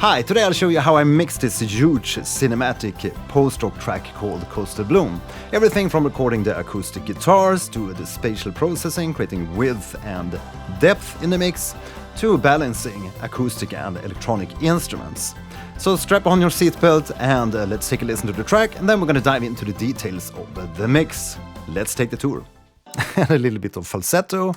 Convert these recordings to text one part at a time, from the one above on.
Hi, today I'll show you how I mixed this huge cinematic post-rock track called Coastal Bloom. Everything from recording the acoustic guitars to the spatial processing, creating width and depth in the mix, to balancing acoustic and electronic instruments. So strap on your seatbelt and let's take a listen to the track, and then we're gonna dive into the details of the mix. Let's take the tour. And a little bit of falsetto.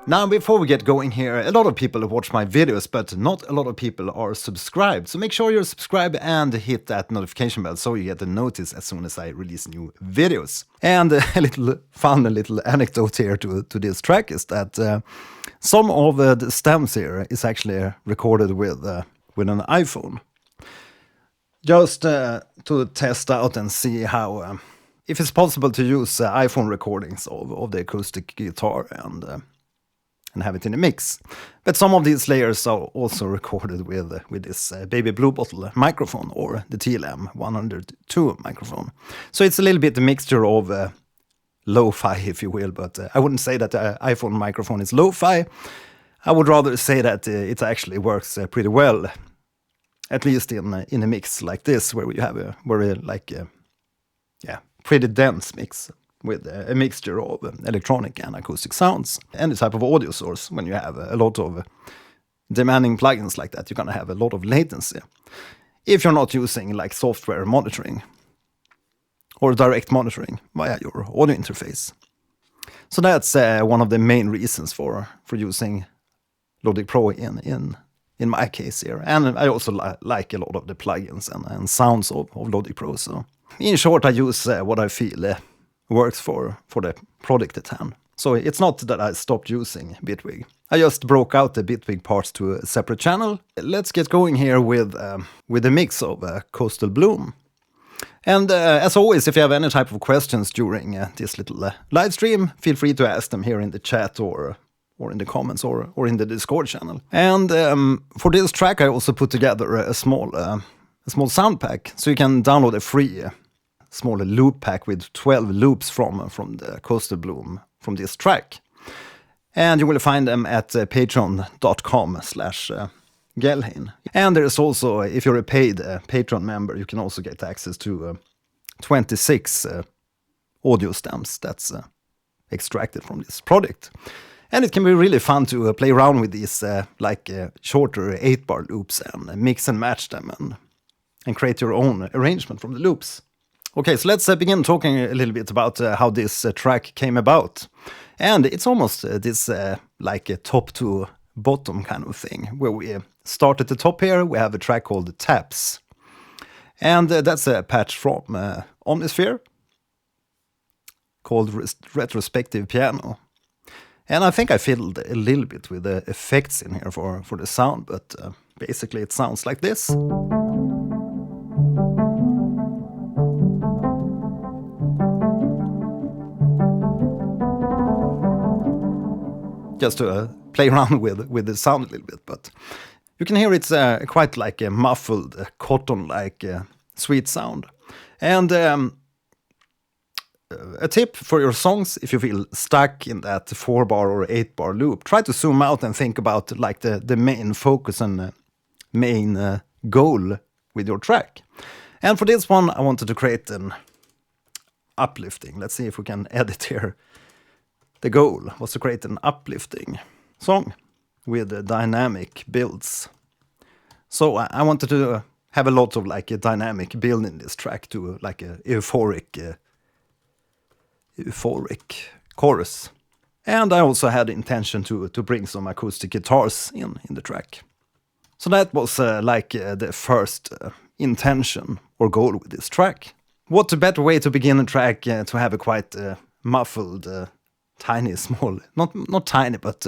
Now, before we get going here, a lot of people watch my videos, but not a lot of people are subscribed. So make sure you're subscribed and hit that notification bell so you get a notice as soon as I release new videos. And a little anecdote here to this track is that some of the stems here is actually recorded with an iPhone. Just to test out and see how, if it's possible to use iPhone recordings of the acoustic guitar and have it in a mix. But some of these layers are also recorded with this Baby Blue Bottle microphone or the TLM 102 microphone. So it's a little bit a mixture of lo-fi, if you will, but I wouldn't say that the iPhone microphone is lo-fi. I would rather say that it actually works pretty well, at least in a mix like this, where you have a very pretty dense mix with a mixture of electronic and acoustic sounds. Any type of audio source, when you have a lot of demanding plugins like that, you're gonna have a lot of latency. If you're not using like software monitoring or direct monitoring via your audio interface. So that's one of the main reasons for using Logic Pro in my case here. And I also like a lot of the plugins and sounds of Logic Pro. So in short, I use what I feel works for the product at hand. So it's not that I stopped using Bitwig. I just broke out the Bitwig parts to a separate channel. Let's get going here with a mix of Coastal Bloom. And as always, if you have any type of questions during this little live stream, feel free to ask them here in the chat or in the comments or in the Discord channel. And for this track, I also put together a small sound pack, so you can download a free small loop pack with 12 loops from the Coastal Bloom from this track. And you will find them at patreon.com/Gelheim. And there is also, if you're a paid Patreon member, you can also get access to 26 audio stems that's extracted from this project. And it can be really fun to play around with these shorter 8-bar loops and mix and match them and create your own arrangement from the loops. Okay, so let's begin talking a little bit about how this track came about. And it's almost this like a top to bottom kind of thing, where we start at the top here, we have a track called Taps. And that's a patch from Omnisphere called Retrospective Piano. And I think I fiddled a little bit with the effects in here for the sound, but basically it sounds like this. Just to play around with the sound a little bit, but you can hear it's quite like a muffled, cotton-like sweet sound. And a tip for your songs, if you feel stuck in that 4-bar or 8-bar loop, try to zoom out and think about like the main focus and main goal with your track. And for this one, I wanted to create an uplifting. Let's see if we can edit here. The goal was to create an uplifting song with dynamic builds. So I wanted to have a lot of like a dynamic build in this track to like a euphoric chorus. And I also had the intention to bring some acoustic guitars in the track. So that was the first intention or goal with this track. What a better way to begin a track to have a quite muffled, tiny, small, not tiny, but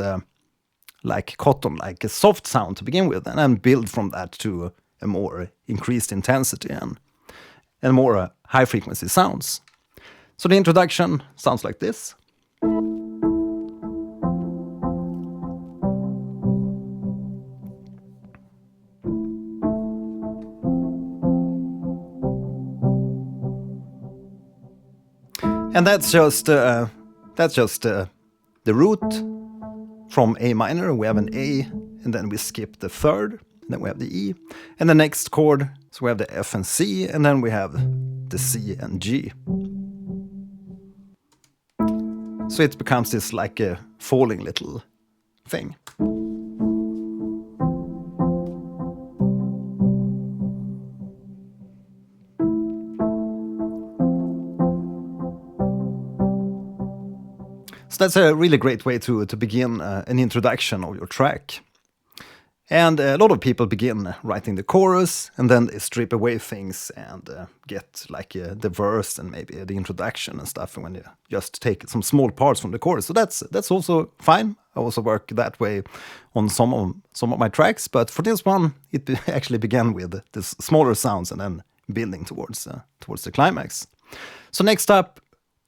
like cotton, like a soft sound to begin with, and then build from that to a more increased intensity and more high frequency sounds. So the introduction sounds like this. And that's just the root from A minor. We have an A, and then we skip the third, and then we have the E, and the next chord, so we have the F and C, and then we have the C and G. So it becomes this like a falling little thing. So that's a really great way to begin an introduction of your track. And a lot of people begin writing the chorus, and then they strip away things and get like the verse and maybe the introduction and stuff, when you just take some small parts from the chorus. So that's also fine. I also work that way on some of my tracks, but for this one, it actually began with the smaller sounds and then building towards the climax. So next up,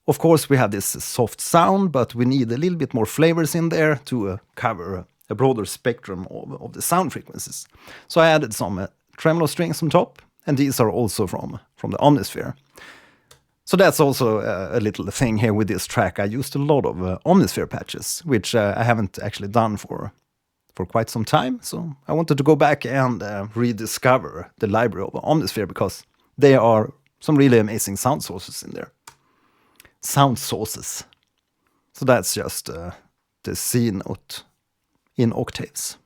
of course, we have this soft sound, but we need a little bit more flavors in there to cover a broader spectrum of the sound frequencies. So I added some tremolo strings on top, and these are also from the Omnisphere. So that's also a little thing here with this track. I used a lot of Omnisphere patches, which I haven't actually done for quite some time. So I wanted to go back and rediscover the library of Omnisphere, because there are some really amazing sound sources in there. Sound sources. So that's just the C note in octaves.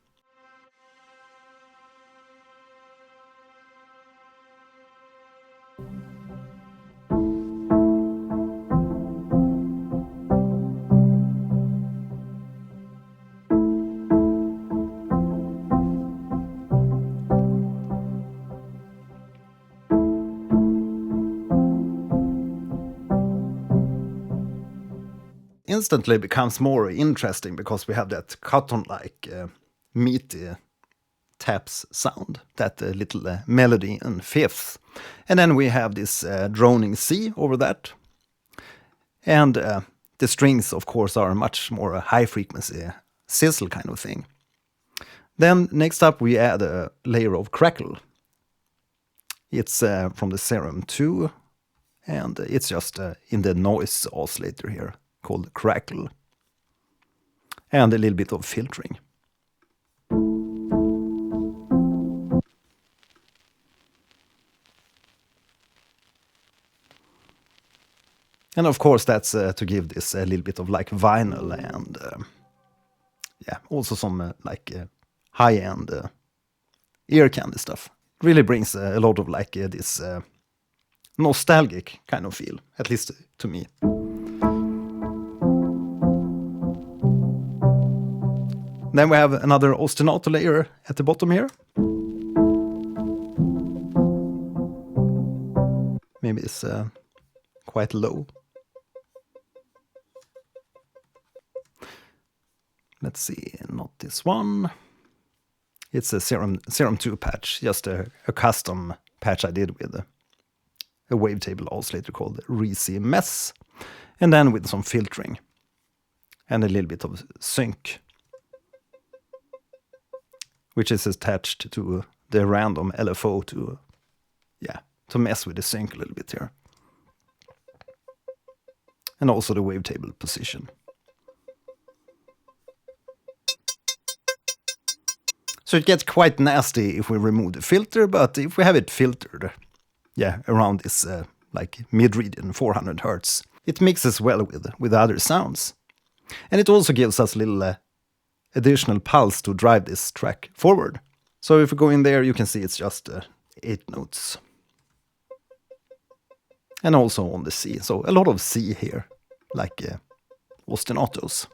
Instantly becomes more interesting because we have that cotton-like meaty taps sound, that little melody in fifths. And then we have this droning C over that. And the strings, of course, are much more high-frequency sizzle kind of thing. Then next up we add a layer of crackle. It's from the Serum 2, and it's just in the noise oscillator here, called crackle, and a little bit of filtering. And of course that's to give this a little bit of like vinyl and yeah, also some high-end ear candy stuff. It really brings a lot of like this nostalgic kind of feel, at least to me. Then we have another ostinato layer at the bottom here. Maybe it's quite low. Let's see, not this one. It's a Serum 2 patch, just a custom patch I did with a wavetable oscillator called Reezy Mess. And then with some filtering and a little bit of sync, which is attached to the random LFO to mess with the sync a little bit here. And also the wavetable position. So it gets quite nasty if we remove the filter, but if we have it filtered, around this like mid-region 400 Hertz, it mixes well with other sounds. And it also gives us a little additional pulse to drive this track forward. So if we go in there, you can see it's just 8 notes. And also on the C, so a lot of C here, like ostinatos.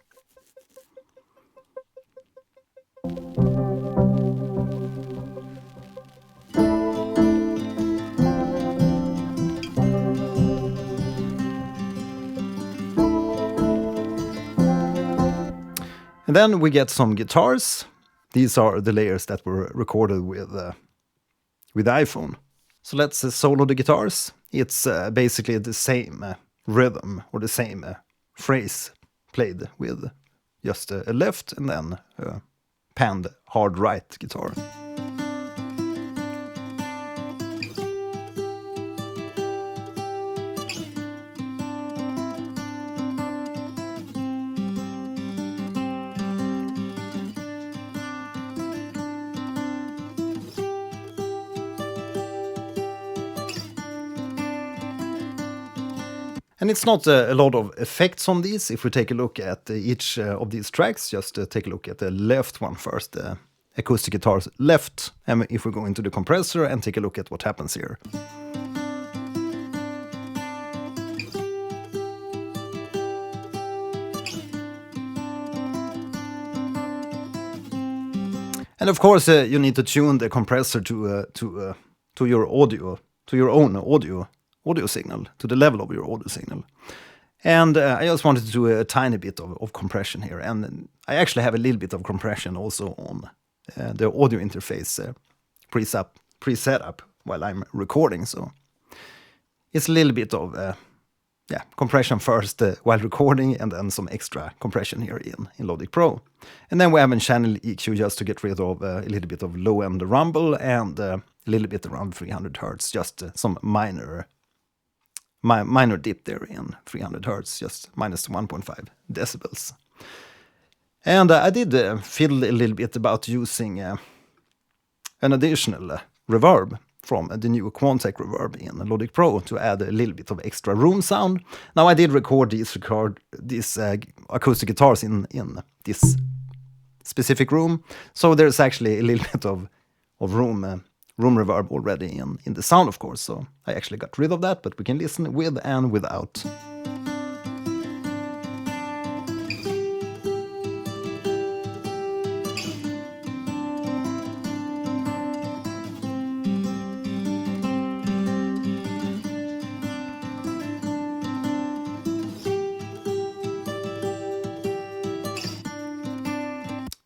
And then we get some guitars. These are the layers that were recorded with iPhone. So let's solo the guitars. It's basically the same rhythm or the same phrase played with just a left and then a panned hard right guitar. And it's not a lot of effects on these. If we take a look at each of these tracks, just take a look at the left one first, the acoustic guitars left. And if we go into the compressor and take a look at what happens here. And of course, you need to tune the compressor to your audio, to your own audio signal, to the level of your audio signal. And I just wanted to do a tiny bit of compression here, and I actually have a little bit of compression also on the audio interface preset up while I'm recording. So it's a little bit of compression first while recording, and then some extra compression here in Logic Pro. And then we have a channel EQ just to get rid of a little bit of low-end rumble and a little bit around 300 Hertz, just some minor dip there in 300 Hertz, just minus 1.5 decibels. And I did fiddle a little bit about using an additional reverb from the new Quantec reverb in Logic Pro to add a little bit of extra room sound. Now I did record these acoustic guitars in this specific room, so there's actually a little bit of room reverb already in the sound, of course, so I actually got rid of that, but we can listen with and without.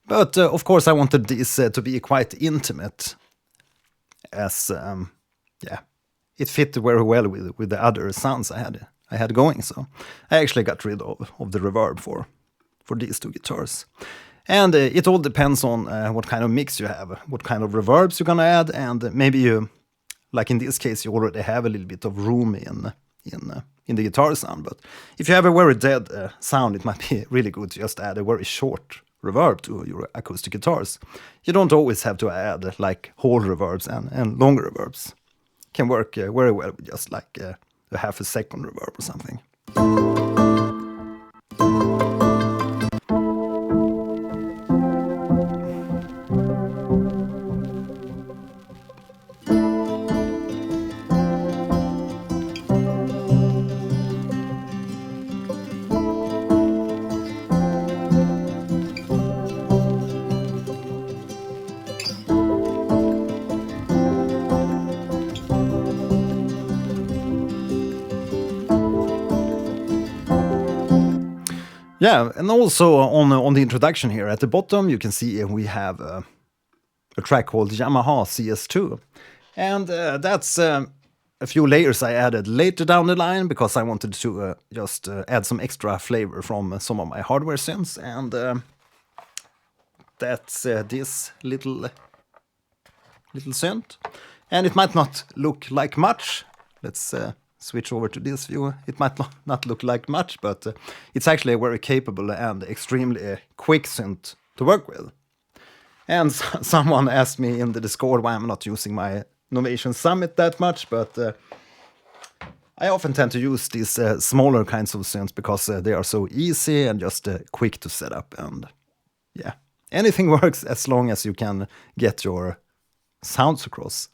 But of course I wanted this to be quite intimate, as it fit very well with the other sounds I had going. So I actually got rid of the reverb for these two guitars. And it all depends on what kind of mix you have, what kind of reverbs you're gonna add, and maybe you, like in this case, you already have a little bit of room in the guitar sound. But if you have a very dead sound, it might be really good to just add a very short reverb to your acoustic guitars. You don't always have to add like whole reverbs and longer reverbs. Can work very well with just like a half a second reverb or something. Yeah, and also on the introduction here at the bottom, you can see we have a track called Yamaha CS2. And that's a few layers I added later down the line because I wanted to just add some extra flavor from some of my hardware synths. And that's this little synth. And it might not look like much. Let's switch over to this view. It might not look like much, but it's actually a very capable and extremely quick synth to work with. And someone asked me in the Discord why I'm not using my Novation Summit that much, but I often tend to use these smaller kinds of synths because they are so easy and just quick to set up. And yeah, anything works as long as you can get your sounds across.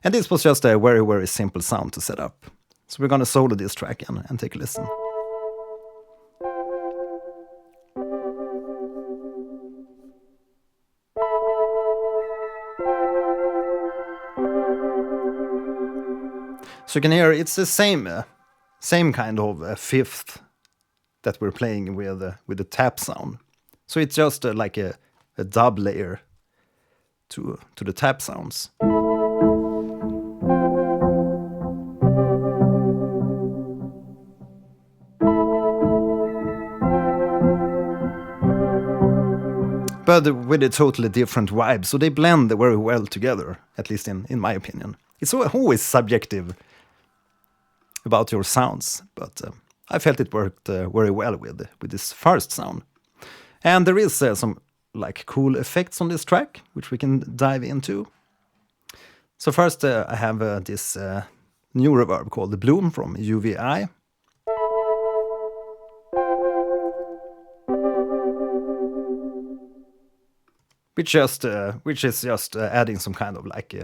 And this was just a very, very simple sound to set up. So we're gonna solo this track and take a listen. So you can hear it's the same kind of fifth that we're playing with the tap sound. So it's just like a dub layer to the tap sounds. But with a totally different vibe, so they blend very well together, at least in my opinion. It's always subjective about your sounds, but I felt it worked very well with this first sound. And there is some like cool effects on this track, which we can dive into. So first I have this new reverb called the Bloom from UVI. Which is just adding some kind of like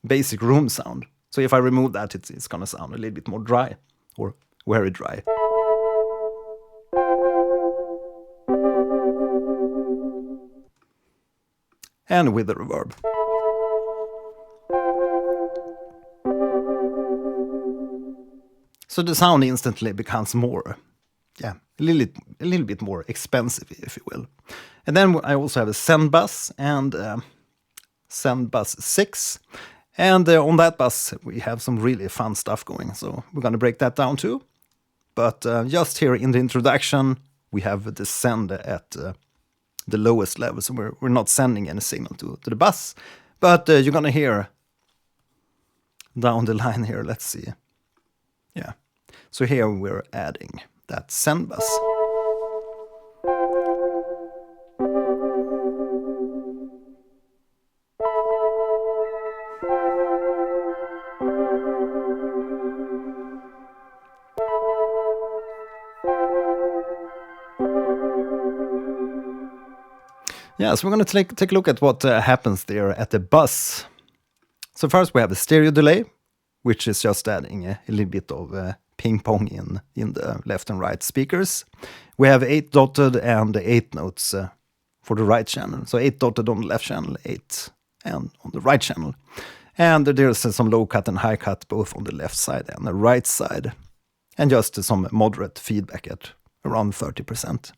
basic room sound. So if I remove that, it's gonna sound a little bit more dry, or very dry. and with the reverb. So the sound instantly becomes more, a little bit more expensive, if you will. And then I also have a send bus and send bus 6. And on that bus, we have some really fun stuff going. So we're going to break that down too. But just here in the introduction, we have the send at the lowest level. So we're not sending any signal to the bus. But you're going to hear down the line here. Let's see. Yeah. So here we're adding that send bus. Yeah, so we're going to take a look at what happens there at the bus. So first we have a stereo delay, which is just adding a little bit of ping pong in the left and right speakers. We have 8 dotted and 8 notes for the right channel. So 8 dotted on the left channel, 8 and on the right channel. And there's some low cut and high cut both on the left side and the right side. And just some moderate feedback at around 30%.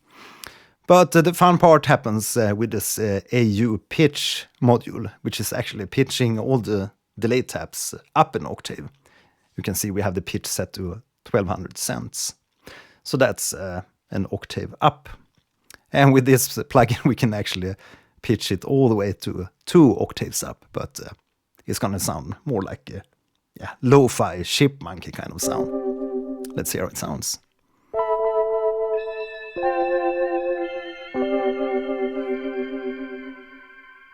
But the fun part happens with this AU pitch module, which is actually pitching all the delay taps up an octave. You can see we have the pitch set to 1200 cents. So that's an octave up. And with this plugin, we can actually pitch it all the way to 2 octaves up. But it's going to sound more like a lo-fi chipmunky kind of sound. Let's hear how it sounds.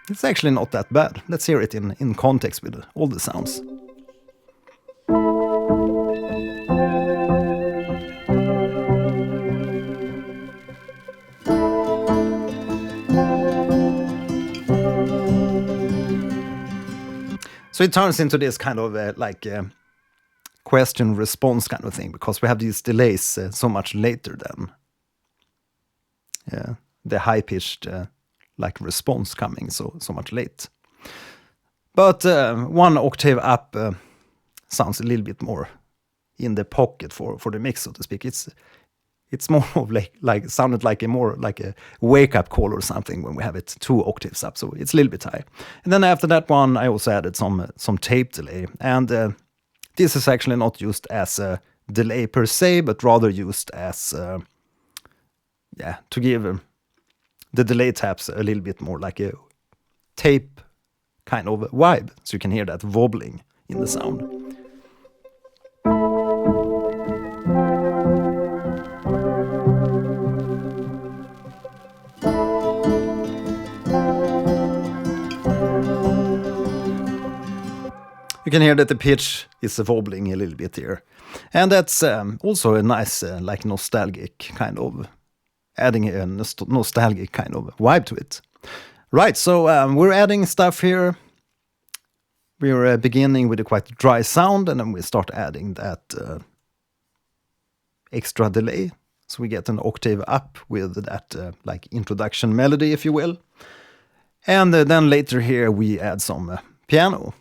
It's actually not that bad. Let's hear it in context with all the sounds. So it turns into this kind of question response kind of thing, because we have these delays so much later than the high pitched response coming so much late. But 1 octave up sounds a little bit more in the pocket for the mix, so to speak. It's more of sounded like a wake-up call or something when we have it 2 octaves up, so it's a little bit high. And then after that one, I also added some tape delay, and this is actually not used as a delay per se, but rather used as to give the delay taps a little bit more like a tape kind of vibe, so you can hear that wobbling in the sound. You can hear that the pitch is wobbling a little bit here. And that's also a nice nostalgic kind of, adding a nostalgic kind of vibe to it. Right, so we're adding stuff here. We're beginning with a quite dry sound, and then we start adding that extra delay. So we get an octave up with that introduction melody, if you will. And then later here we add some piano.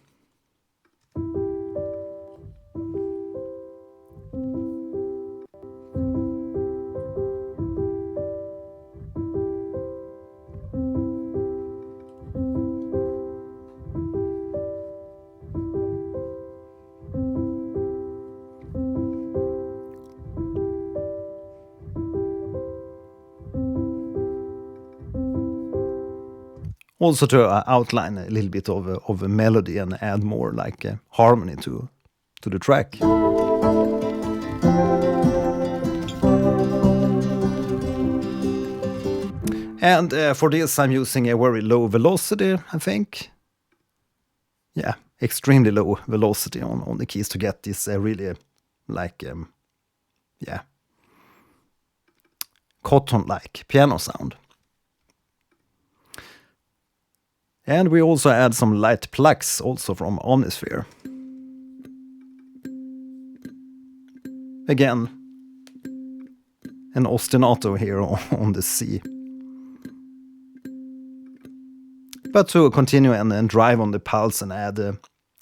Also to outline a little bit of a melody and add more harmony to the track. And for this I'm using a very low velocity, I think. Yeah, extremely low velocity on the keys to get this really cotton-like piano sound. And we also add some light plucks also from Omnisphere. Again, an ostinato here on the C. but to continue and drive on the pulse and add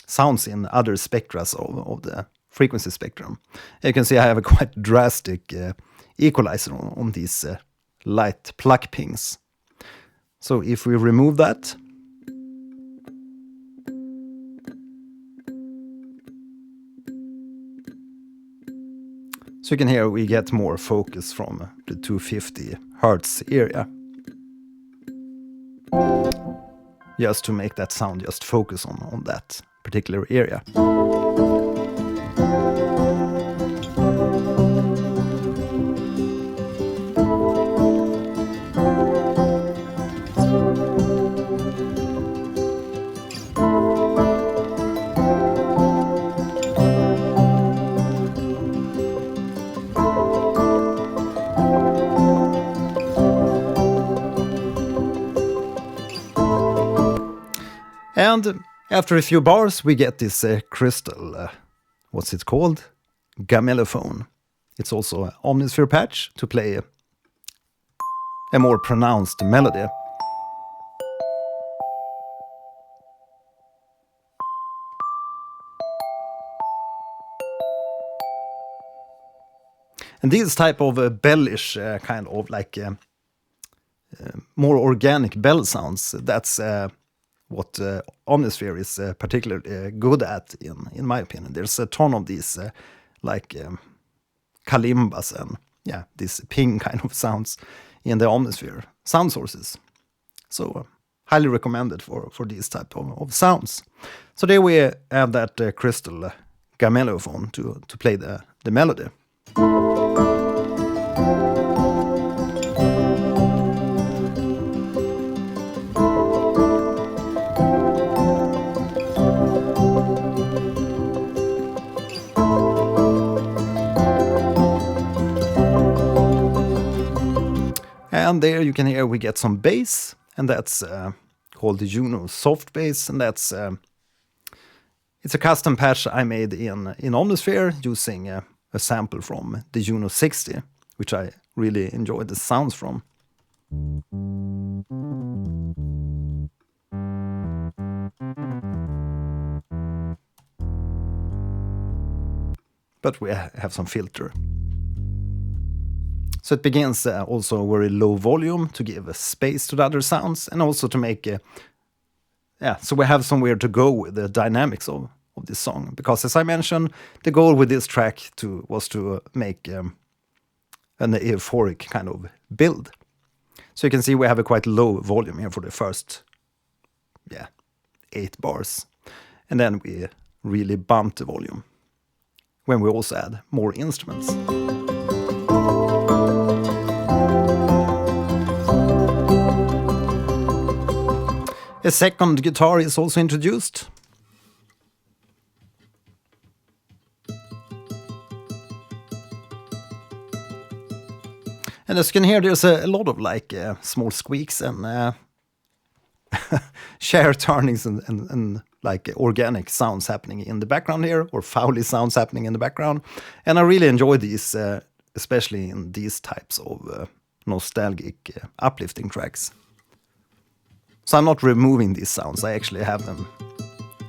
sounds in other spectra of the frequency spectrum. You can see I have a quite drastic equalizer on these light pluck pings. So if we remove that, so you can hear we get more focus from the 250 Hertz area. Just to make that sound just focus on that particular area. And after a few bars, we get this crystal, what's it called? Gamellophone. It's also an Omnisphere patch to play a more pronounced melody. And these type of bellish, kind of like more organic bell sounds, that's what Omnisphere is particularly good at, in my opinion. There's a ton of these like kalimbas and these ping kind of sounds in the Omnisphere sound sources. So highly recommended for these type of sounds. So there we have that crystal gamellophone to play the melody. And there you can hear we get some bass, and that's called the Juno Soft Bass, and that's it's a custom patch I made in Omnisphere using a sample from the Juno 60, which I really enjoyed the sounds from. But we have some filter. So it begins also very low volume to give a space to the other sounds, and also to make so we have somewhere to go with the dynamics of this song. Because as I mentioned, the goal with this track was to make an euphoric kind of build. So you can see we have a quite low volume here for the first 8 bars. And then we really bump the volume when we also add more instruments. A second guitar is also introduced. And as you can hear, there's a lot of like small squeaks and chair turnings and like organic sounds happening in the background here, or Foley sounds happening in the background. And I really enjoy these, especially in these types of nostalgic uplifting tracks. So I'm not removing these sounds, I actually have them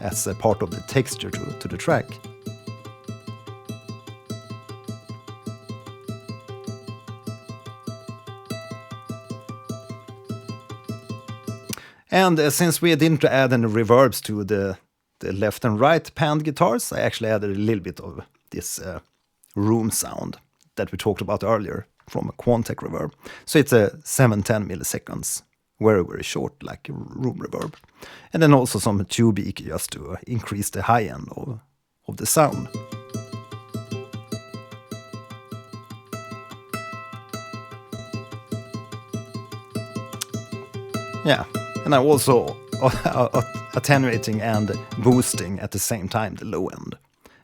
as a part of the texture to the track. And since we didn't add any reverbs to the left and right panned guitars, I actually added a little bit of this room sound that we talked about earlier from a Quantec reverb. So it's a 7-10 milliseconds. Very, very short, like room reverb. And then also some tube EQ just to increase the high end of the sound. Yeah, and I'm also attenuating and boosting at the same time the low end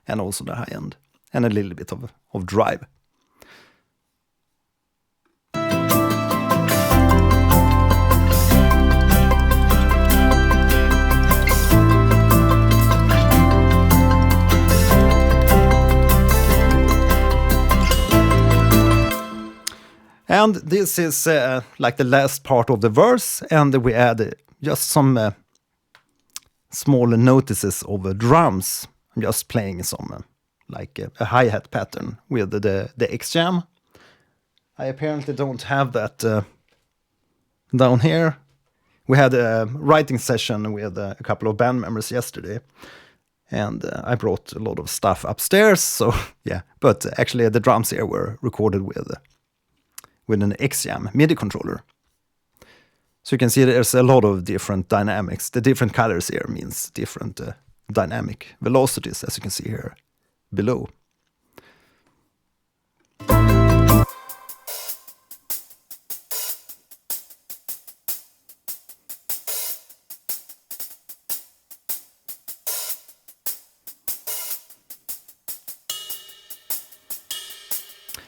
and also the high end, and a little bit of drive. And this is like the last part of the verse, and we add just some small notices of drums. I'm just playing some like a hi-hat pattern with the X-Jam. I apparently don't have that down here. We had a writing session with a couple of band members yesterday, and I brought a lot of stuff upstairs. So yeah, but actually the drums here were recorded with an X-Jam MIDI controller. So you can see there's a lot of different dynamics. The different colors here means different dynamic velocities, as you can see here below.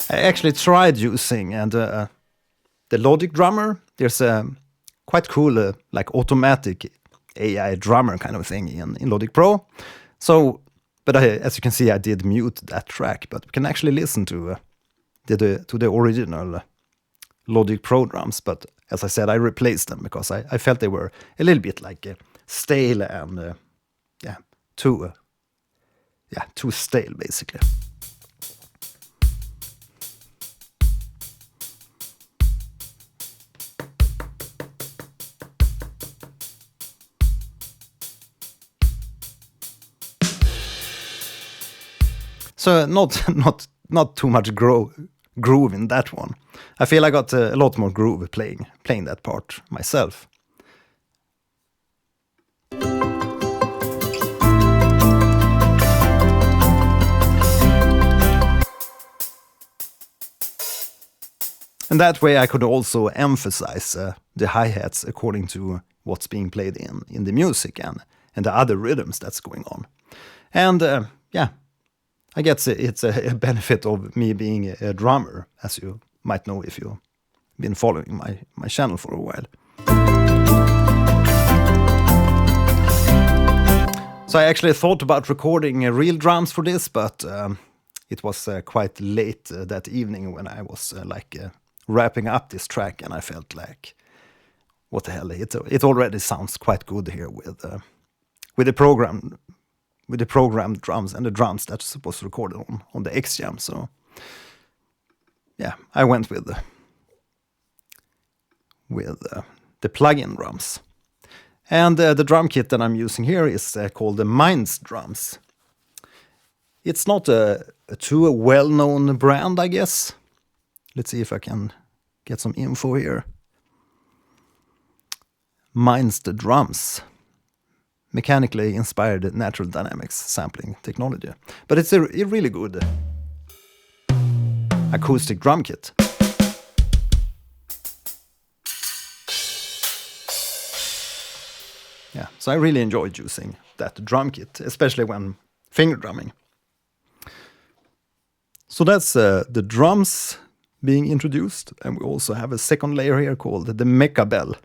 I actually tried using the Logic drummer. There's a quite cool like automatic AI drummer kind of thing in Logic Pro. So, but as you can see, I did mute that track. But we can actually listen to the original Logic Pro drums. But as I said, I replaced them because I felt they were a little bit like stale and too stale basically. So not too much groove in that one. I feel I got a lot more groove playing that part myself. And that way I could also emphasize the hi-hats according to what's being played in the music and the other rhythms that's going on. And I guess it's a benefit of me being a drummer, as you might know if you've been following my channel for a while. So I actually thought about recording real drums for this, but it was quite late that evening when I was wrapping up this track, and I felt like, what the hell? It already sounds quite good here with the program. With the programmed drums and the drums that's supposed to record on the X-Jam. So yeah, I went with the plug-in drums. And the drum kit that I'm using here is called the Minds drums. It's not a too well-known brand, I guess. Let's see if I can get some info here. Minds the drums. Mechanically inspired natural dynamics sampling technology. But it's a really good acoustic drum kit. Yeah, so I really enjoyed using that drum kit, especially when finger drumming. So that's the drums being introduced, and we also have a second layer here called the Mecha Bell.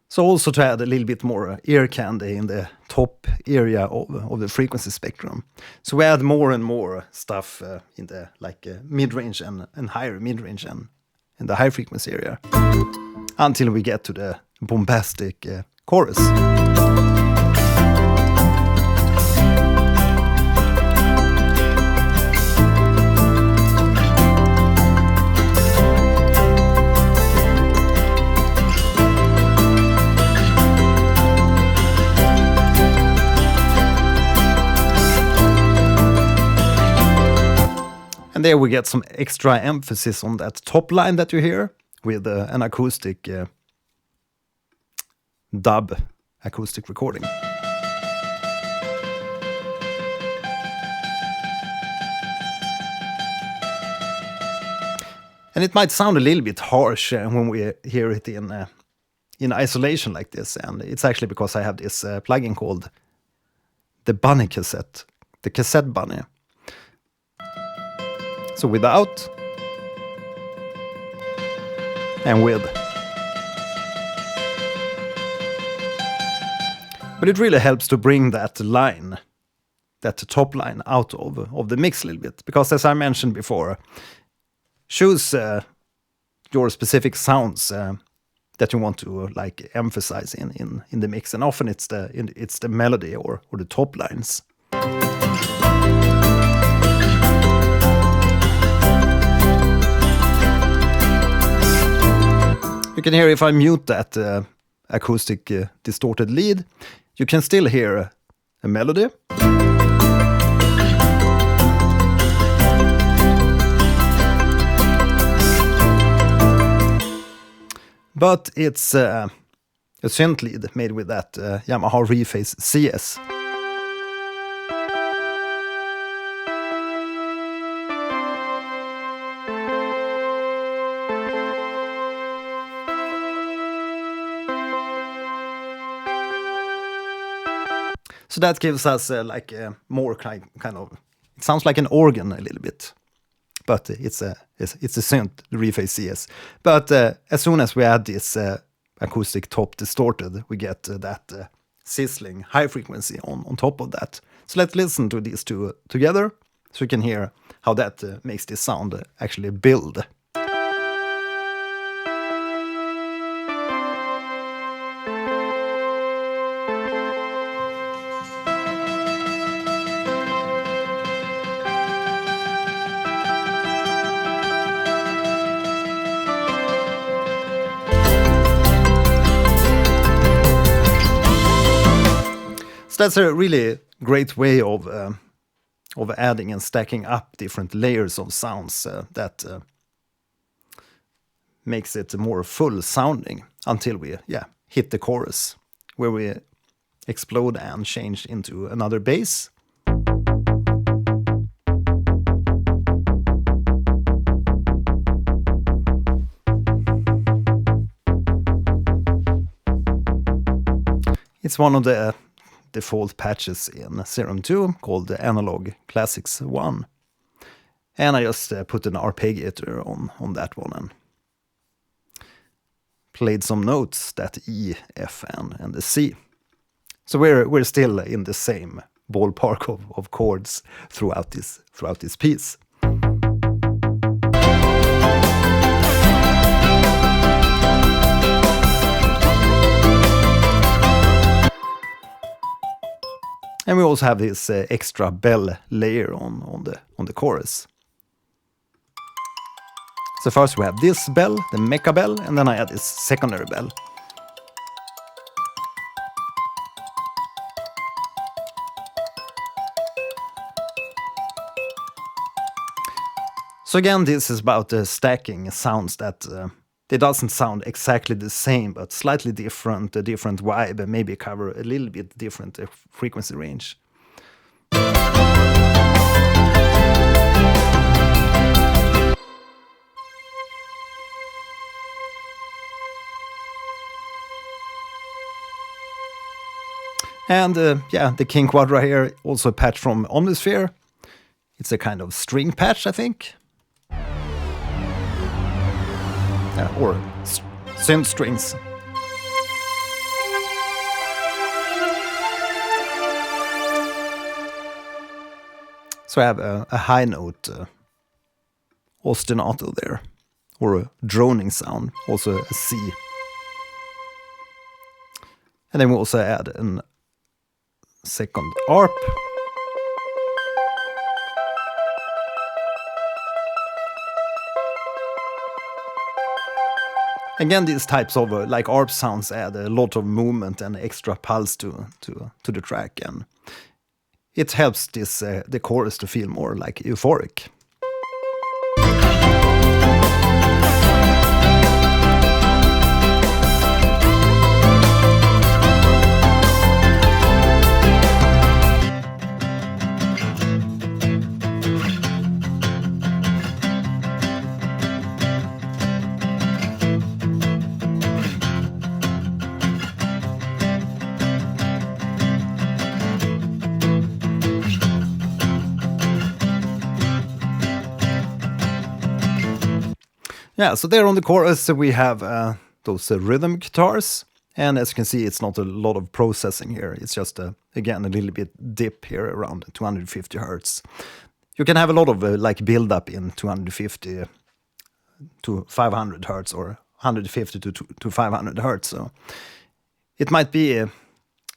So also to add a little bit more ear candy in the top area of the frequency spectrum. So we add more and more stuff in the mid-range and higher mid-range and in the high frequency area until we get to the bombastic chorus. And there we get some extra emphasis on that top line that you hear with an acoustic dub acoustic recording. And it might sound a little bit harsh when we hear it in isolation like this, and it's actually because I have this plugin called the Bunny Cassette, the Cassette Bunny. So without and with. But it really helps to bring that line, that top line, out of the mix a little bit. Because as I mentioned before, choose your specific sounds that you want to like emphasize in the mix, and often it's the melody or the top lines. You can hear if I mute that acoustic distorted lead, you can still hear a melody. But it's a synth lead made with that Yamaha Reface CS. So that gives us more kind of, it sounds like an organ a little bit, but it's a synth, the Reface CS. But as soon as we add this acoustic top distorted, we get that sizzling high frequency on top of that. So let's listen to these two together, so you can hear how that makes this sound actually build. So that's a really great way of adding and stacking up different layers of sounds that makes it more full sounding until we hit the chorus, where we explode and change into another bass. It's one of the default patches in Serum 2 called the Analog Classics 1. And I just put an arpeggiator on that one and played some notes, that E, F, and the C. So we're still in the same ballpark of chords throughout this piece. And we also have this extra bell layer on the chorus. So first we have this bell, the mecha bell, and then I add this secondary bell. So again, this is about stacking sounds that it doesn't sound exactly the same, but slightly different, a different vibe, and maybe cover a little bit different frequency range. And the King Quadra here, also a patch from Omnisphere. It's a kind of string patch, I think. Or synth strings. So I have a high note ostinato there, or a droning sound, also a C. And then we also add a second arp. Again, these types of like ARP sounds add a lot of movement and extra pulse to the track, and it helps the chorus to feel more like euphoric. Yeah, so there on the chorus we have those rhythm guitars, And as you can see, it's not a lot of processing here. It's just, again, a little bit dip here around 250 hertz. You can have a lot of like build up in 250 to 500 hertz or 150 to 500 hertz. So it might be,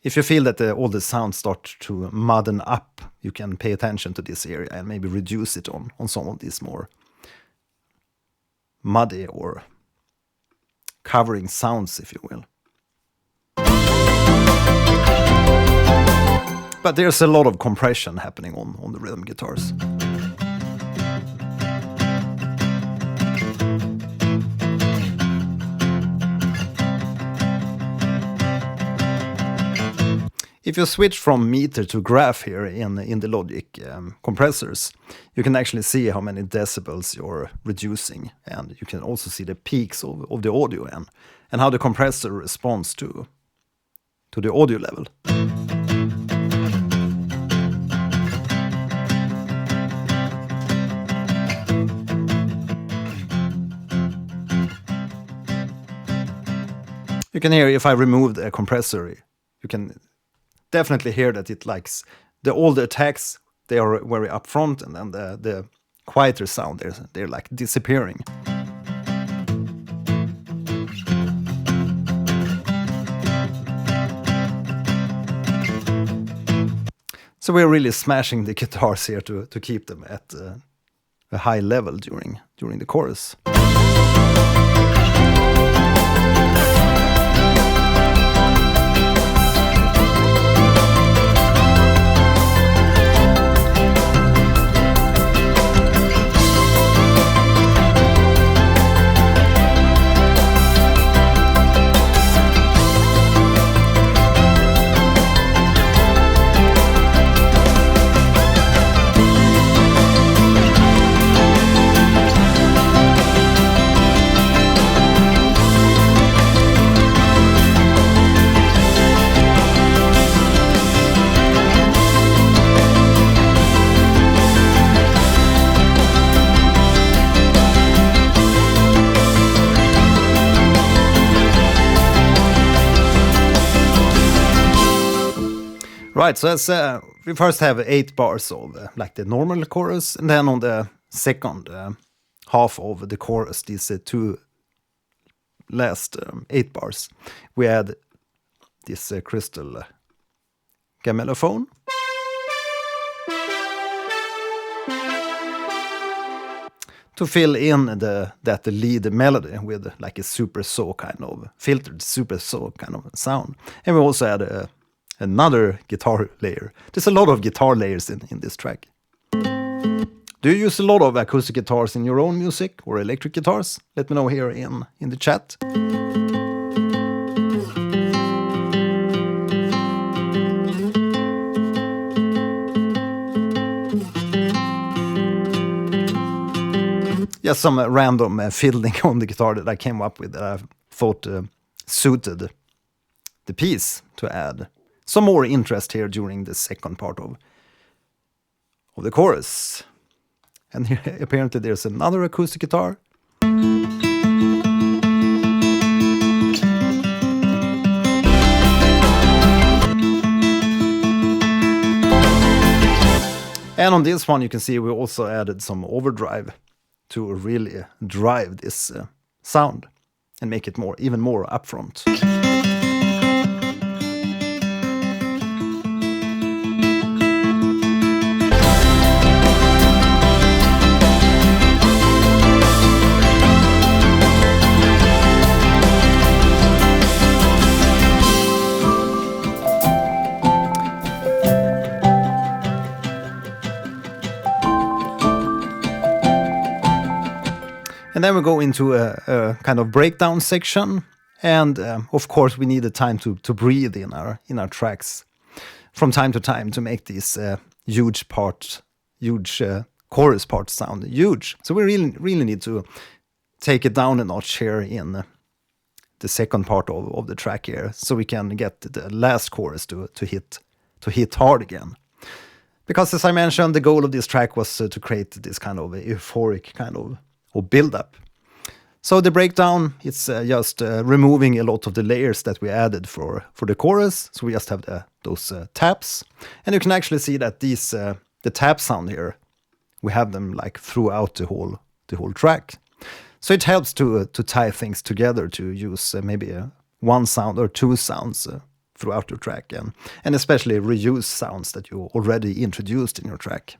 if you feel that all the sounds start to mudden up, you can pay attention to this area and maybe reduce it on some of these more muddy or covering sounds, if you will. But there's a lot of compression happening on the rhythm guitars. If you switch from meter to graph here in the Logic compressors, you can actually see how many decibels you're reducing, and you can also see the peaks of the audio and how the compressor responds to the audio level. You can hear, if I remove the compressor, you can definitely hear that it likes all the attacks, they are very upfront, and then the quieter sound, they're like disappearing. So we're really smashing the guitars here to keep them at a high level during the chorus. Right, so as we first have 8 bars of like the normal chorus, and then on the second half of the chorus, these 2 last 8 bars, we add this crystal gamellophone. To fill in that lead melody with like a super saw kind of filtered super saw kind of sound. And we also add another guitar layer. There's a lot of guitar layers in this track. Do you use a lot of acoustic guitars in your own music or electric guitars? Let me know here in the chat. Just some random fiddling on the guitar that I came up with that I thought suited the piece to add some more interest here during the second part of the chorus. And here, apparently there's another acoustic guitar. And on this one you can see we also added some overdrive to really drive this sound and make it even more upfront. And then we go into a kind of breakdown section, and of course we need the time to breathe in our tracks from time to time to make these huge chorus parts sound huge. So we really need to take it down a notch here in the second part of the track here, so we can get the last chorus to hit hard again. Because as I mentioned, the goal of this track was to create this kind of euphoric kind of build up. So the breakdown, it's just removing a lot of the layers that we added for the chorus. So we just have those taps. And you can actually see that these the tap sound here, we have them like throughout the whole track. So it helps to tie things together, to use maybe one sound or two sounds throughout your track, and especially reuse sounds that you already introduced in your track.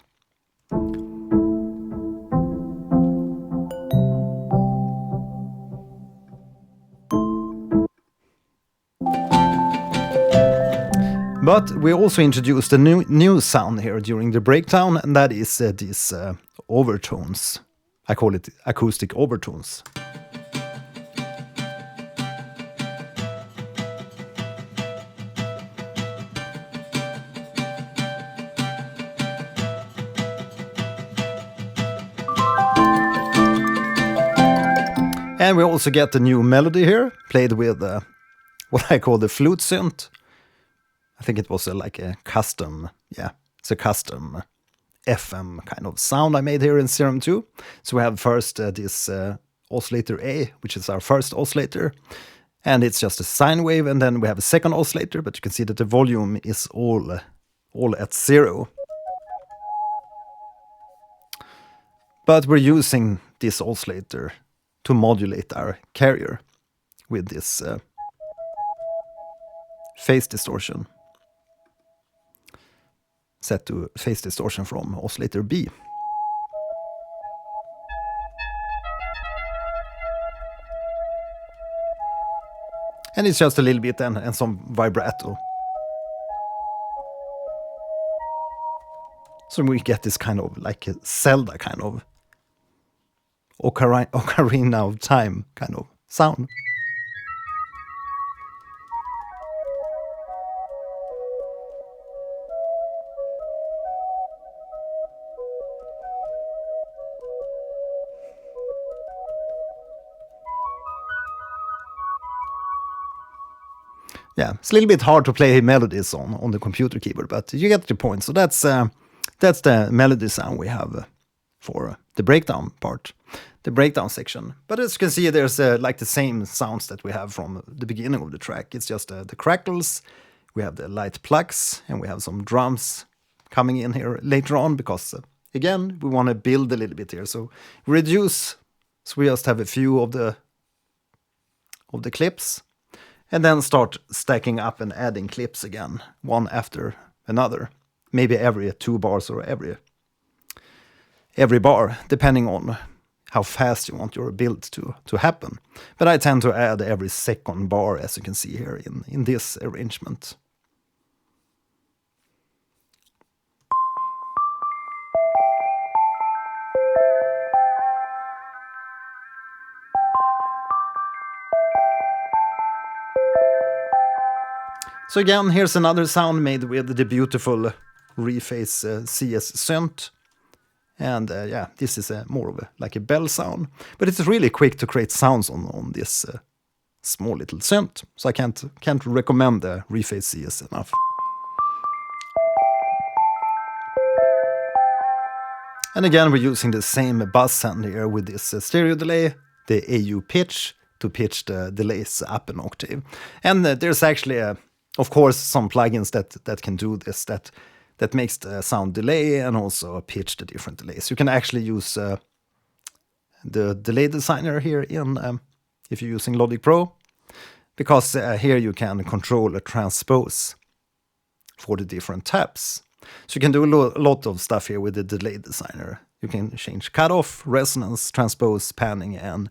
But we also introduced a new sound here during the breakdown, and that is these overtones. I call it acoustic overtones. And we also get the new melody here, played with what I call the flute synth. I think it was like a custom, it's a custom FM kind of sound I made here in Serum 2. So we have first this oscillator A, which is our first oscillator, and it's just a sine wave, and then we have a second oscillator, but you can see that the volume is all at 0. But we're using this oscillator to modulate our carrier with this phase distortion, set to phase distortion from oscillator B. And it's just a little bit and some vibrato. So we get this kind of like a Zelda kind of Ocarina of Time kind of sound. Yeah, it's a little bit hard to play melodies on the computer keyboard, but you get the point. So that's the melody sound we have for the breakdown part, the breakdown section. But as you can see, there's like the same sounds that we have from the beginning of the track. It's just the crackles, we have the light plucks, and we have some drums coming in here later on, because again, we want to build a little bit here. So reduce, so we just have a few of the clips, and then start stacking up and adding clips again, one after another, maybe every 2 bars or every bar, depending on how fast you want your build to happen. But I tend to add every second bar, as you can see here in this arrangement. So again, here's another sound made with the beautiful Rephase CS synth. And yeah, this is more of like a bell sound. But it's really quick to create sounds on this small little synth. So I can't recommend the Rephase CS enough. And again, we're using the same buzz send here with this stereo delay, the AU pitch, to pitch the delays up an octave. And there's actually, of course, some plugins that can do this, that makes the sound delay and also pitch the different delays. You can actually use the delay designer here in if you're using Logic Pro, because here you can control a transpose for the different taps. So you can do a lot of stuff here with the delay designer. You can change cutoff, resonance, transpose, panning, and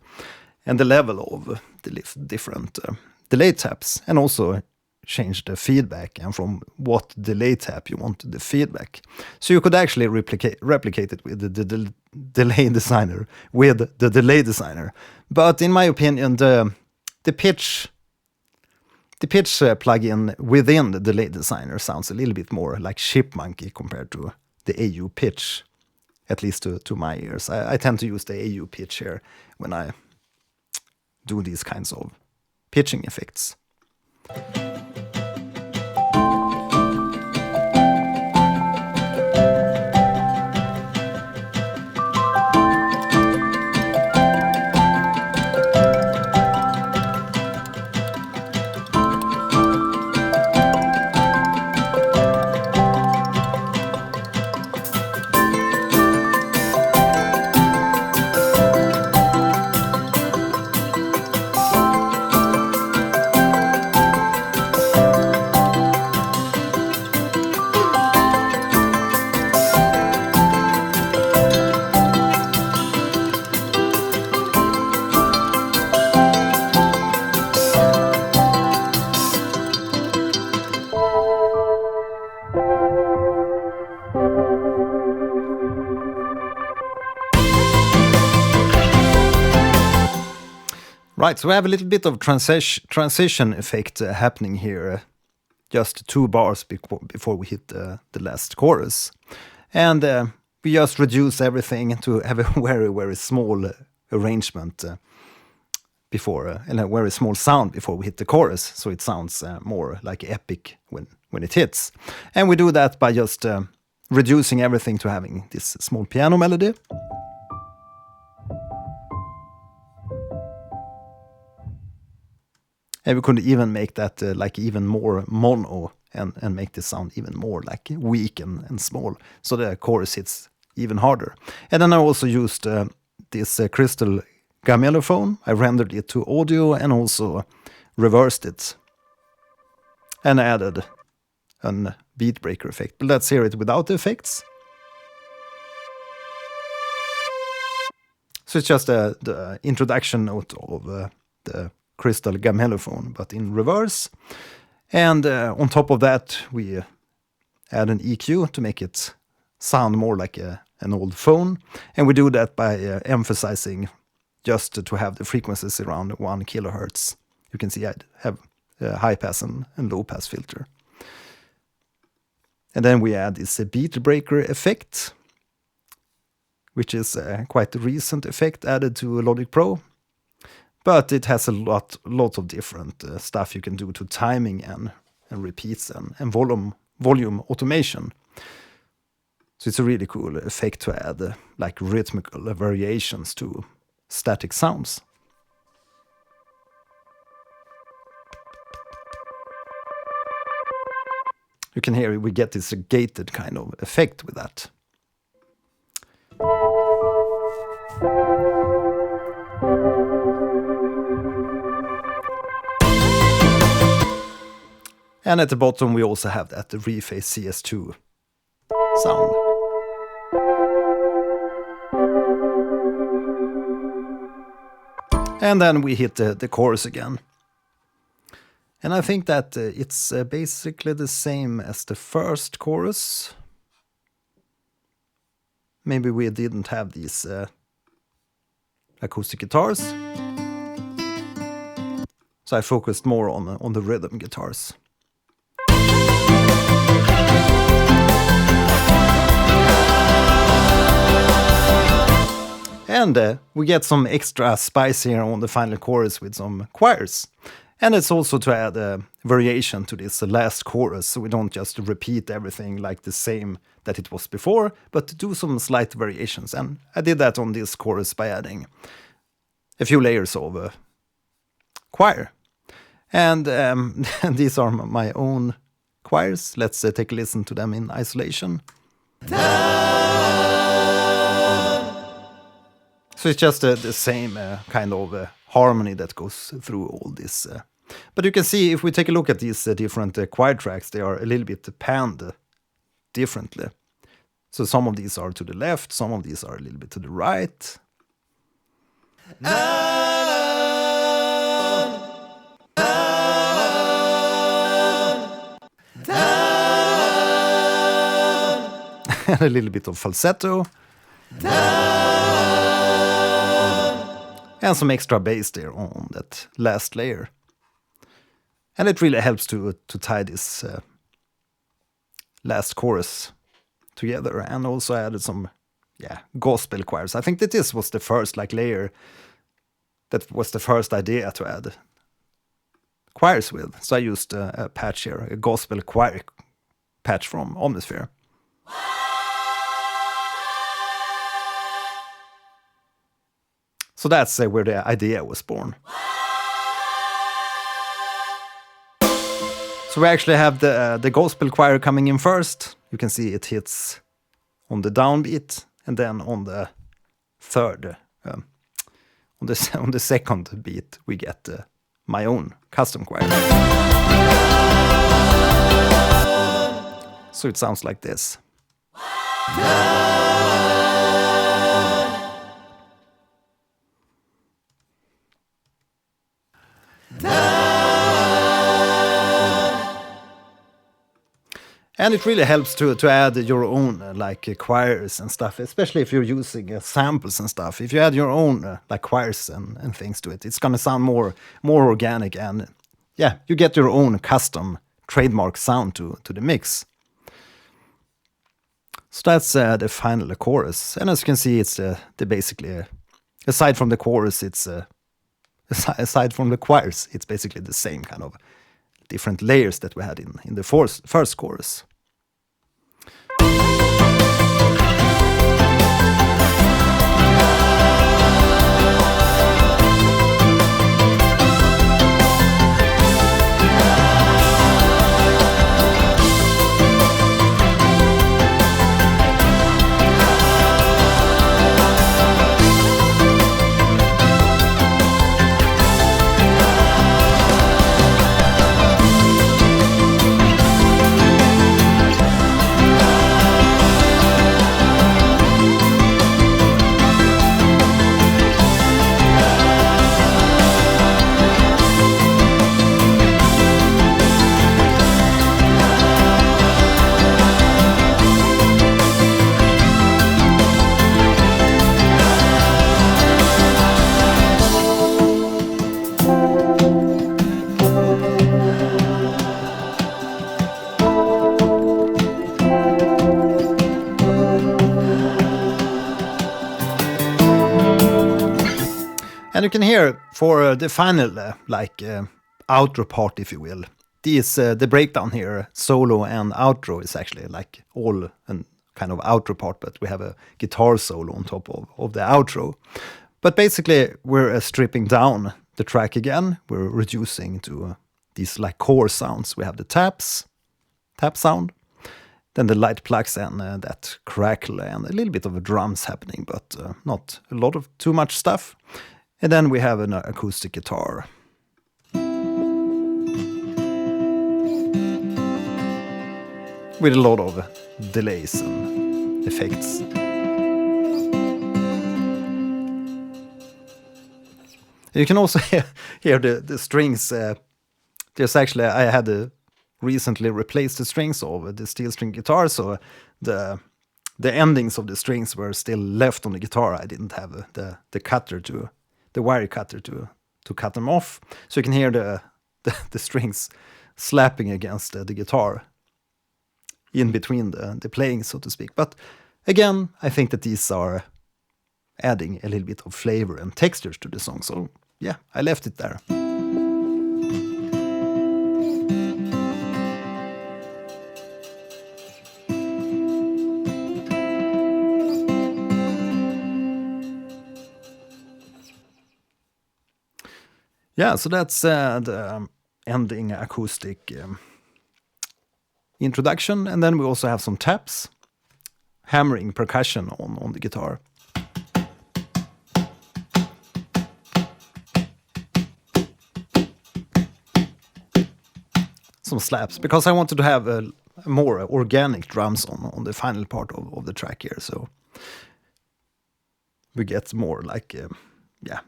the level of the different delay taps, and also change the feedback and from what delay tap you want the feedback. So you could actually replicate it with the delay designer with the delay designer. But in my opinion, the pitch plugin within the delay designer sounds a little bit more like Chipmunky compared to the AU pitch, at least to my ears. I tend to use the AU pitch here when I do these kinds of pitching effects. Right, so we have a little bit of transition effect happening here, just 2 bars before we hit the last chorus. And we just reduce everything to have a very, very small arrangement before, and a very small sound before we hit the chorus, so it sounds more like epic when it hits. And we do that by just reducing everything to having this small piano melody. And we could even make that like even more mono and make the sound even more like weak and small, so the chorus hits even harder. And then I also used this crystal gamellophone. I rendered it to audio and also reversed it and added a beat breaker effect. But let's hear it without the effects. So it's just the introduction note of the crystal gamellophone, but in reverse. And on top of that, we add an EQ to make it sound more like an old phone. And we do that by emphasizing just to have the frequencies around 1 kilohertz. You can see I have a high pass and low pass filter. And then we add this beat breaker effect, which is quite a recent effect added to Logic Pro. But it has a lot of different stuff you can do to timing and repeats and volume automation. So it's a really cool effect to add like rhythmical variations to static sounds. You can hear we get this gated kind of effect with that. And at the bottom we also have that Rephase CS2 sound. And then we hit the chorus again. And I think that it's basically the same as the first chorus. Maybe we didn't have these acoustic guitars. So I focused more on the rhythm guitars. And we get some extra spice here on the final chorus with some choirs. And it's also to add a variation to this last chorus, so we don't just repeat everything like the same that it was before, but to do some slight variations. And I did that on this chorus by adding a few layers of choir. And these are my own choirs. Let's take a listen to them in isolation. So it's just the same kind of harmony that goes through all this. But you can see if we take a look at these different choir tracks, they are a little bit panned differently. So some of these are to the left, some of these are a little bit to the right. And a little bit of falsetto. And some extra bass there on that last layer. And it really helps to tie this last chorus together. And also added some gospel choirs. I think that this was the first layer. That was the first idea to add choirs with. So I used a patch here, a gospel choir patch from Omnisphere. So that's where the idea was born. So we actually have the gospel choir coming in first. You can see it hits on the downbeat, and then on the third, on the second beat, we get my own custom choir. So it sounds like this. And it really helps to add your own choirs and stuff, especially if you're using samples and stuff. If you add your own choirs and things to it, it's gonna sound more organic, and yeah, you get your own custom trademark sound to the mix. So that's the final chorus, and as you can see, it's the basically aside from the chorus, it's aside from the choirs, it's basically the same kind of different layers that we had in the first chorus. And you can hear for the final, outro part, if you will. The breakdown here, solo and outro, is actually all an kind of outro part, but we have a guitar solo on top of the outro. But basically, we're stripping down the track again. We're reducing to these core sounds. We have the tap sound, then the light plugs and that crackle and a little bit of a drums happening, but not a lot of too much stuff. And then we have an acoustic guitar. With a lot of delays and effects. You can also hear the strings. There's actually, I had recently replaced the strings of the steel string guitar, so the endings of the strings were still left on the guitar. I didn't have the wire cutter to cut them off, so you can hear the strings slapping against the guitar in between the playing, so to speak. But again, I think that these are adding a little bit of flavor and textures to the song, so yeah, I left it there. Yeah, so that's the ending acoustic introduction, and then we also have some taps, hammering percussion on the guitar. Some slaps, because I wanted to have a more organic drums on the final part of the track here, so we get more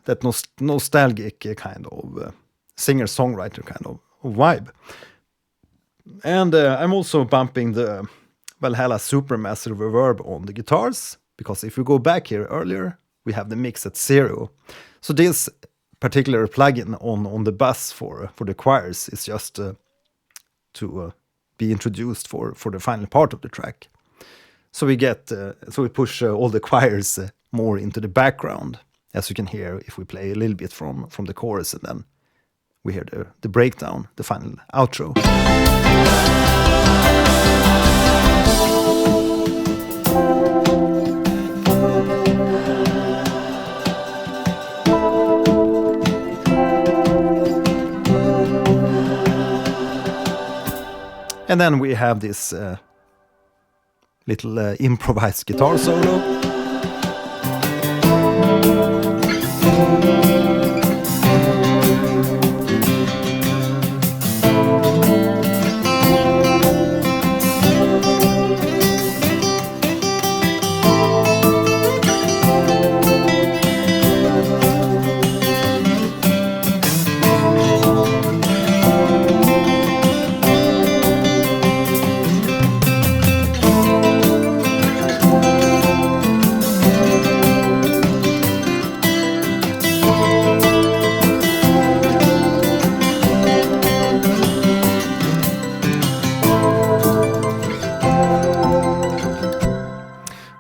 that nostalgic kind of singer-songwriter kind of vibe. And I'm also bumping the Valhalla Supermassive Reverb on the guitars, because if we go back here earlier, we have the mix at 0. So this particular plugin on the bus for the choirs is just to be introduced for the final part of the track. So we push all the choirs more into the background, as you can hear if we play a little bit from the chorus, and then we hear the breakdown, the final outro. And then we have this little improvised guitar solo.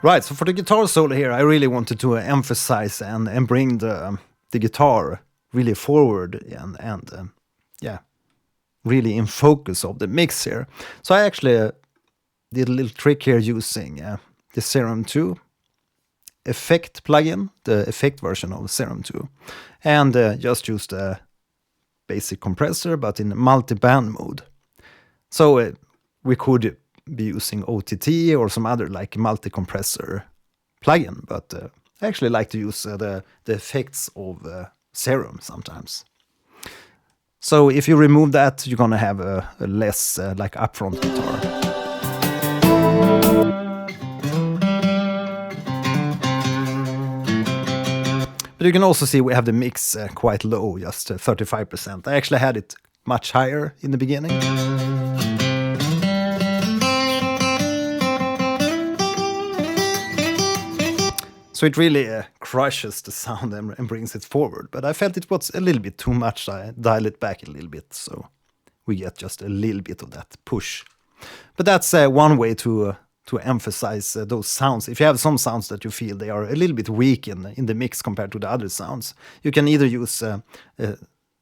Right, so for the guitar solo here, I really wanted to emphasize and bring the guitar really forward and yeah, really in focus of the mix here. So I actually did a little trick here using the Serum 2 effect plugin, the effect version of Serum 2, and just used a basic compressor but in multi-band mode. So we could be using OTT or some other like multi-compressor plugin, but I actually like to use the effects of Serum sometimes. So if you remove that, you're gonna have a less like upfront guitar. But you can also see we have the mix quite low, just 35%. I actually had it much higher in the beginning. So it really crushes the sound and brings it forward. But I felt it was a little bit too much. I dial it back a little bit, so we get just a little bit of that push. But that's one way to emphasize those sounds. If you have some sounds that you feel they are a little bit weak in the mix compared to the other sounds, you can either use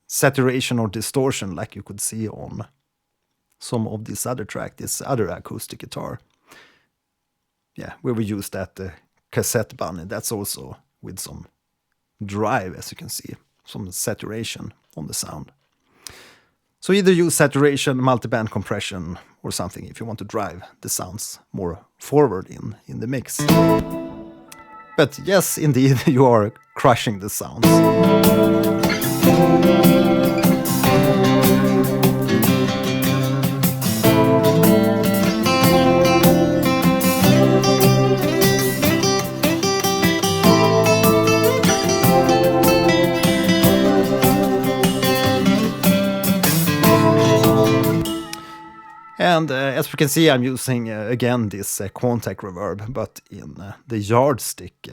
saturation or distortion, like you could see on some of this other track, this other acoustic guitar. Yeah, where we use that cassette bunny. That's also with some drive, as you can see, some saturation on the sound. So either use saturation, multiband compression, or something if you want to drive the sounds more forward in the mix. But yes, indeed, you are crushing the sounds. And as we can see, I'm using, again, this Quantec reverb, but in the Yardstick,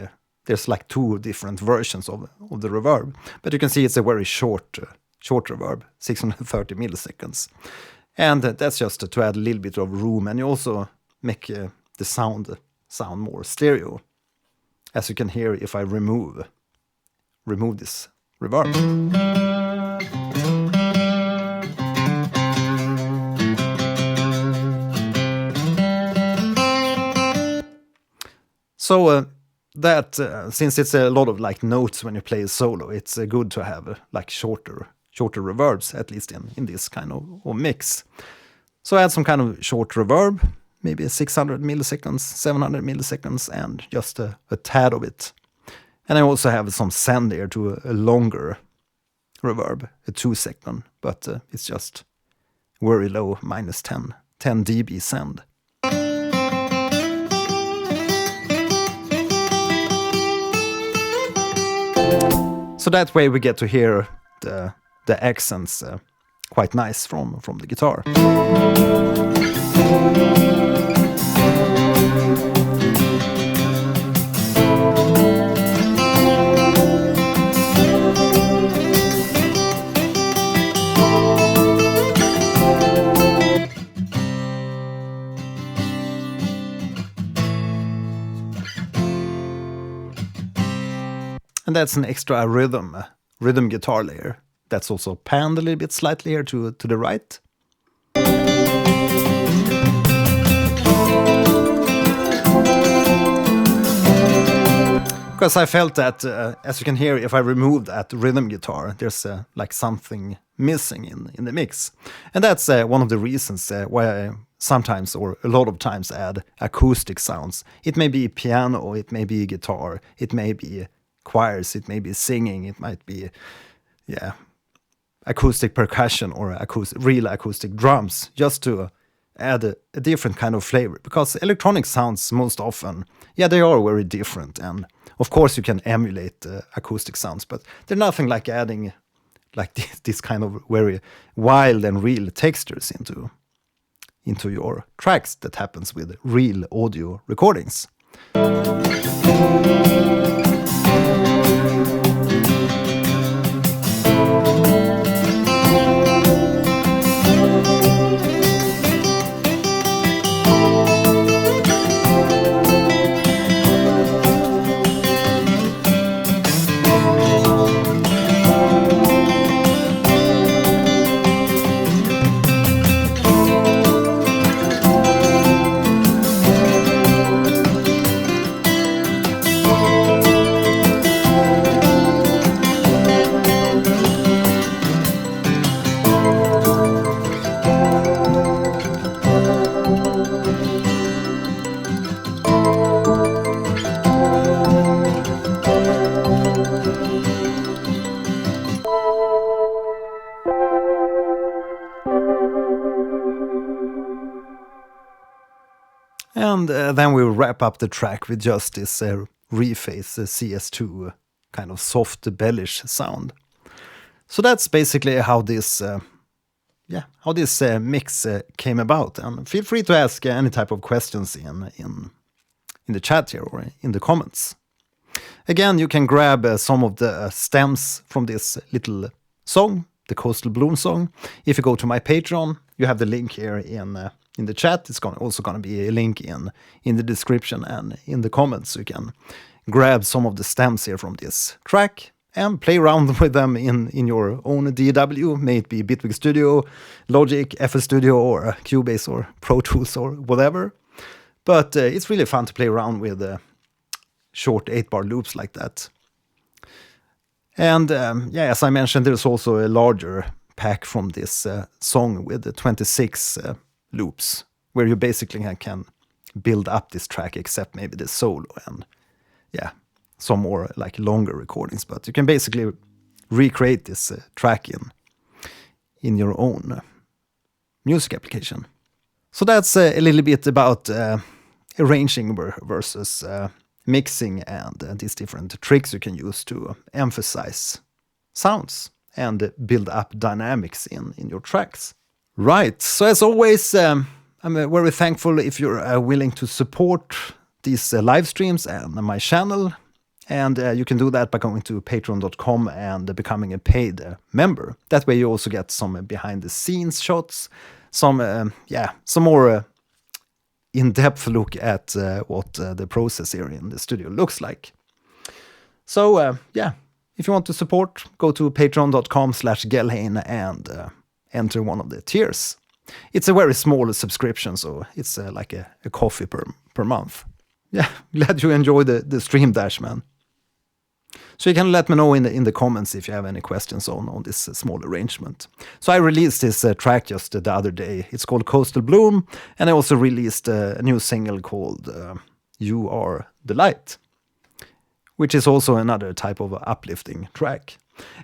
there's like two different versions of the reverb. But you can see it's a very short reverb, 630 milliseconds. And that's just to add a little bit of room, and you also make the sound more stereo. As you can hear if I remove this reverb. So since it's a lot of like notes when you play a solo, it's good to have like shorter reverbs, at least in this kind of mix. So add some kind of short reverb, maybe 600 milliseconds, 700 milliseconds, and just a tad of it. And I also have some send here to a longer reverb, a 2-second, but it's just very low, minus 10 dB send. So that way we get to hear the accents quite nice from the guitar. And that's an extra rhythm guitar layer. That's also panned a little bit slightly here to the right. Because I felt that, as you can hear, if I remove that rhythm guitar, there's like something missing in the mix. And that's one of the reasons why I sometimes, or a lot of times, add acoustic sounds. It may be piano, it may be guitar, it may be choirs, it may be singing, it might be, acoustic percussion or real acoustic drums, just to add a different kind of flavor. Because electronic sounds most often, they are very different, and of course you can emulate acoustic sounds, but they're nothing like adding like this kind of very wild and real textures into your tracks that happens with real audio recordings. And then we'll wrap up the track with just this rephase CS2 kind of soft bellish sound. So that's basically how this mix came about. And feel free to ask any type of questions in the chat here or in the comments. Again, you can grab some of the stems from this little song, the Coastal Bloom song. If you go to my Patreon, you have the link here in the chat. It's also going to be a link in the description and in the comments. So you can grab some of the stems here from this track and play around with them in your own DAW, may it be Bitwig Studio, Logic, FL Studio, or Cubase, or Pro Tools, or whatever. But it's really fun to play around with short 8-bar loops like that. And as I mentioned, there's also a larger pack from this song with the 26 loops, where you basically can build up this track, except maybe the solo and some more like longer recordings. But you can basically recreate this track in your own music application. So that's a little bit about arranging versus mixing and these different tricks you can use to emphasize sounds and build up dynamics in your tracks. Right, so as always, I'm very thankful if you're willing to support these live streams and my channel. And you can do that by going to patreon.com and becoming a paid member. That way you also get some behind-the-scenes shots, some more in-depth look at what the process here in the studio looks like. So, if you want to support, go to patreon.com/Gelheim and enter one of the tiers. It's a very small subscription, so it's like a coffee per month. Yeah, glad you enjoyed the stream, Dashman. So you can let me know in the comments if you have any questions on this small arrangement. So I released this track just the other day. It's called Coastal Bloom, and I also released a new single called You Are the Light, which is also another type of uplifting track.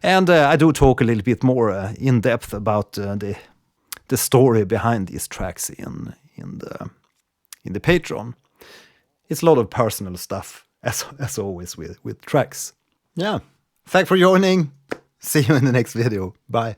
And I do talk a little bit more in depth about the story behind these tracks in the Patreon. It's a lot of personal stuff, as always with tracks. Yeah, thanks for joining. See you in the next video. Bye.